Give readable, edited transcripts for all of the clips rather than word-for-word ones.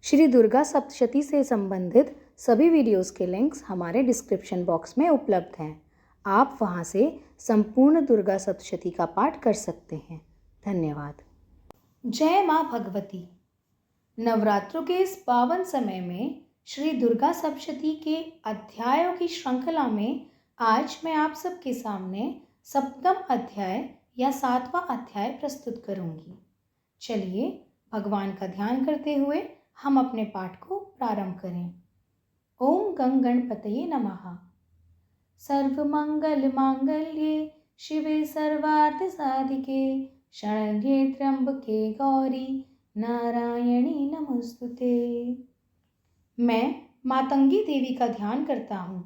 श्री दुर्गा सप्तशती से संबंधित सभी वीडियोस के लिंक्स हमारे डिस्क्रिप्शन बॉक्स में उपलब्ध हैं। आप वहां से संपूर्ण दुर्गा सप्तशती का पाठ कर सकते हैं। धन्यवाद। जय माँ भगवती। नवरात्रों के इस पावन समय में श्री दुर्गा सप्तशती के अध्यायों की श्रृंखला में आज मैं आप सबके सामने सप्तम अध्याय या 7वां अध्याय प्रस्तुत करूंगी। चलिए भगवान का ध्यान करते हुए हम अपने पाठ को प्रारंभ करें। ओम गं गणपतये नमः। सर्वमंगल मांगल्ये शिवे सर्वार्थ साधिके शरण्ये त्र्यंबके गौरी नारायणी नमोस्तुते। मैं मातंगी देवी का ध्यान करता हूँ।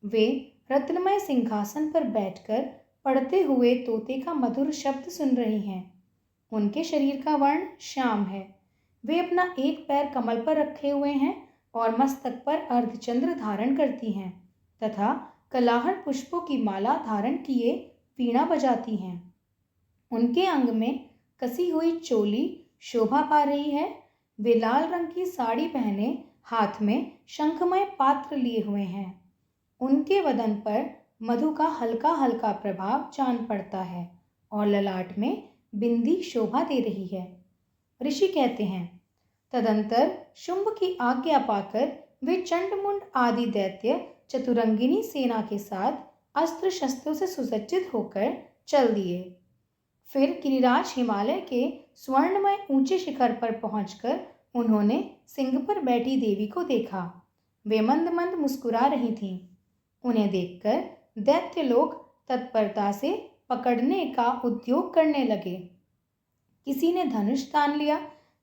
वे रत्नमय सिंहासन पर बैठकर पढ़ते हुए तोते का मधुर शब्द सुन रही हैं। उनके शरीर का वर्ण श्याम है। वे अपना एक पैर कमल पर रखे हुए हैं और मस्तक पर अर्धचंद्र धारण करती हैं तथा कलाहर पुष्पों की माला धारण किए वीणा बजाती हैं। उनके अंग में कसी हुई चोली शोभा पा रही है। वे लाल रंग की साड़ी पहने हाथ में शंखमय पात्र लिए हुए हैं। उनके वदन पर मधु का हल्का हल्का प्रभाव जान पड़ता है और ललाट में बिंदी शोभा दे रही है। ऋषि कहते हैं, तदंतर शुंभ की आज्ञा पाकर वे चंडमुंड आदि दैत्य चतुरंगिनी सेना के साथ अस्त्र शस्त्रों से सुसज्जित होकर चल दिए। फिर गिरिराज हिमालय के स्वर्णमय ऊंचे शिखर पर पहुंचकर उन्होंने सिंह पर बैठी देवी को देखा। वे मंद मंद मुस्कुरा रही थीं। उन्हें देखकर दैत्य लोग तत्परता से पकड़ने का उद्योग करने लगे। किसी ने धनुष तान लिया,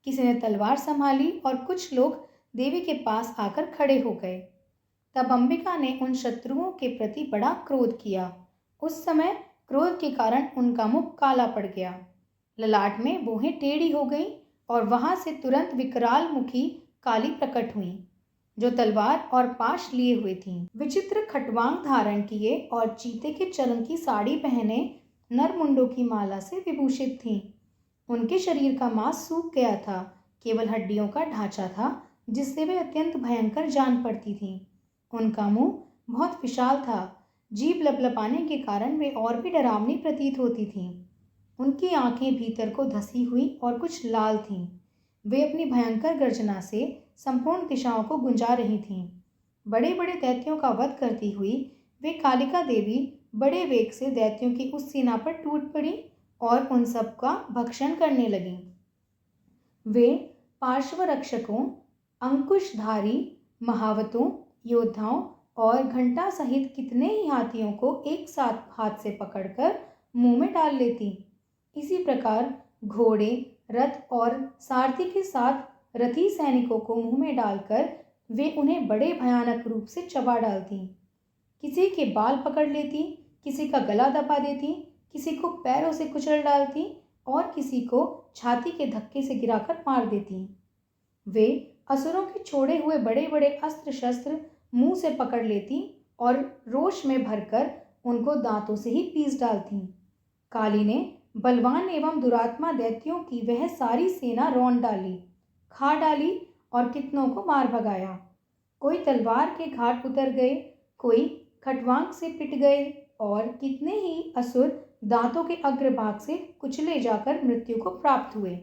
किसी ने तलवार संभाली और कुछ लोग देवी के पास आकर खड़े हो गए। तब अंबिका ने उन शत्रुओं के प्रति बड़ा क्रोध किया। उस समय क्रोध के कारण उनका मुख काला पड़ गया, ललाट में भौहें टेढ़ी हो गईं और वहां से तुरंत विकराल मुखी काली प्रकट हुई, जो तलवार और पाश लिए हुए थीं। विचित्र खटवांग धारण किए और चीते के चर्म की साड़ी पहने नरमुंडों की माला से विभूषित थीं। उनके शरीर का मांस सूख गया था, केवल हड्डियों का ढांचा था जिससे वे अत्यंत भयंकर जान पड़ती थीं। उनका मुंह बहुत विशाल था। जीभ लपलपाने के कारण वे और भी डरावनी प्रतीत होती थीं। उनकी आंखें भीतर को धसी हुई और कुछ लाल थीं। वे अपनी भयंकर गर्जना से संपूर्ण दिशाओं को गुंजा रही थीं। बड़े बड़े दैत्यों का वध करती हुई वे कालिका देवी बड़े वेग से दैत्यों की उस सेना पर टूट पड़ी और उन सब का भक्षण करने लगी। वे पार्श्व रक्षकों, अंकुशधारी महावतों, योद्धाओं और घंटा सहित कितने ही हाथियों को एक साथ हाथ से पकड़कर मुंह में डाल लेती। इसी प्रकार घोड़े, रथ और सारथी के साथ रथी सैनिकों को मुंह में डालकर वे उन्हें बड़े भयानक रूप से चबा डालती। किसी के बाल पकड़ लेती, किसी का गला दबा देती, किसी को पैरों से कुचल डालती और किसी को छाती के धक्के से गिराकर मार देती। वे असुरों के छोड़े हुए बड़े बड़े अस्त्र शस्त्र मुंह से पकड़ लेती और रोष में भरकर उनको दांतों से ही पीस डालती। काली ने बलवान एवं दुरात्मा दैत्यों की वह सारी सेना रौंद डाली, खा डाली और कितनों को मार भगाया। कोई तलवार के घाट उतर गए, कोई खटवांग से पिट गए और कितने ही असुर दांतों के अग्रभाग से कुचले जाकर मृत्यु को प्राप्त हुए।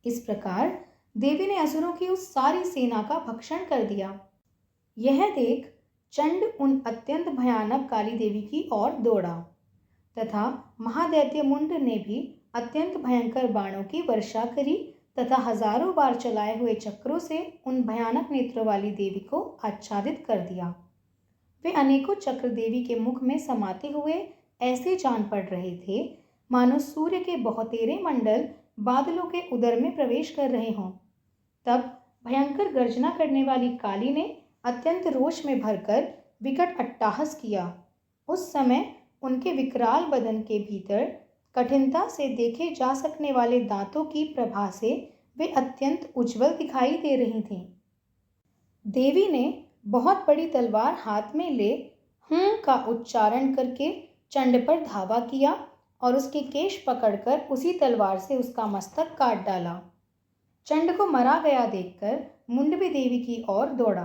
इस प्रकार देवी ने असुरों की उस सारी सेना का भक्षण कर दिया। यह देख चंड उन अत्यंत भयानक काली देवी की ओर दौड़ा तथा महादैत्य मुंड ने भी अत्यंत भयंकर बाणों की वर्षा करी तथा हजारों बार चलाए हुए चक्रों से उन भयानक नेत्रों वाली देवी को आच्छादित कर दिया। वे अनेकों चक्र देवी के मुख में समाते हुए ऐसे जान पड़ रहे थे मानो सूर्य के बहुतेरे मंडल बादलों के उदर में प्रवेश कर रहे हों। तब भयंकर गर्जना करने वाली काली ने अत्यंत रोष में भरकर विकट अट्टहास किया। उस समय उनके विकराल बदन के भीतर कठिनता से देखे जा सकने वाले दांतों की प्रभा से वे अत्यंत उज्जवल दिखाई दे रही थीं। देवी ने बहुत बड़ी तलवार हाथ में ले हूं का उच्चारण करके चंड पर धावा किया और उसके केश पकड़कर उसी तलवार से उसका मस्तक काट डाला। चंड को मरा गया देखकर मुंड भी देवी की ओर दौड़ा।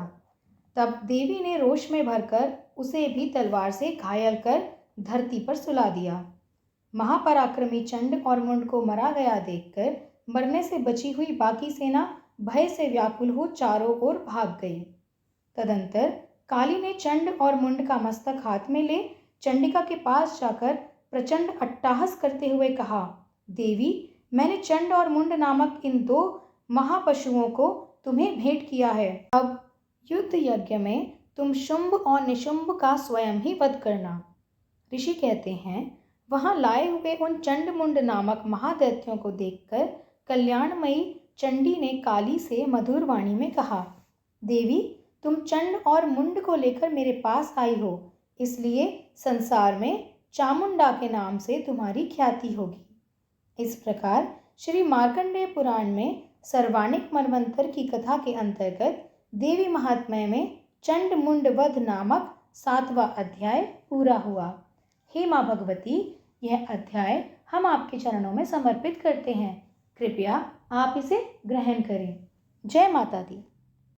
तब देवी ने रोष में भरकर उसे भी तलवार से घायल कर धरती पर सुला दिया। महापराक्रमी चंड और मुंड को मरा गया देखकर मरने से बची हुई बाकी सेना भय से व्याकुल हो चारों ओर भाग गई। तदंतर काली ने चंड और मुंड का मस्तक हाथ में ले चंडिका के पास जाकर प्रचंड अट्टहास करते हुए कहा, देवी, मैंने चंड और मुंड नामक इन 2 महापशुओं को तुम्हें भेंट किया है। अब युद्ध यज्ञ में तुम शुंभ और निशुंभ का स्वयं ही वध करना। ऋषि कहते हैं, वहां लाए हुए उन चंड मुंड नामक महादैत्यों को देखकर कल्याणमयी चंडी ने काली से मधुर वाणी में कहा, देवी, तुम चंड और मुंड को लेकर मेरे पास आई हो, इसलिए संसार में चामुंडा के नाम से तुम्हारी ख्याति होगी। इस प्रकार श्री मार्कंडेय पुराण में सर्वाणिक मनवंतर की कथा के अंतर्गत देवी महात्म्य में चंड मुंड वध नामक 7वां अध्याय पूरा हुआ। हे माँ भगवती, यह अध्याय हम आपके चरणों में समर्पित करते हैं। कृपया आप इसे ग्रहण करें। जय माता दी।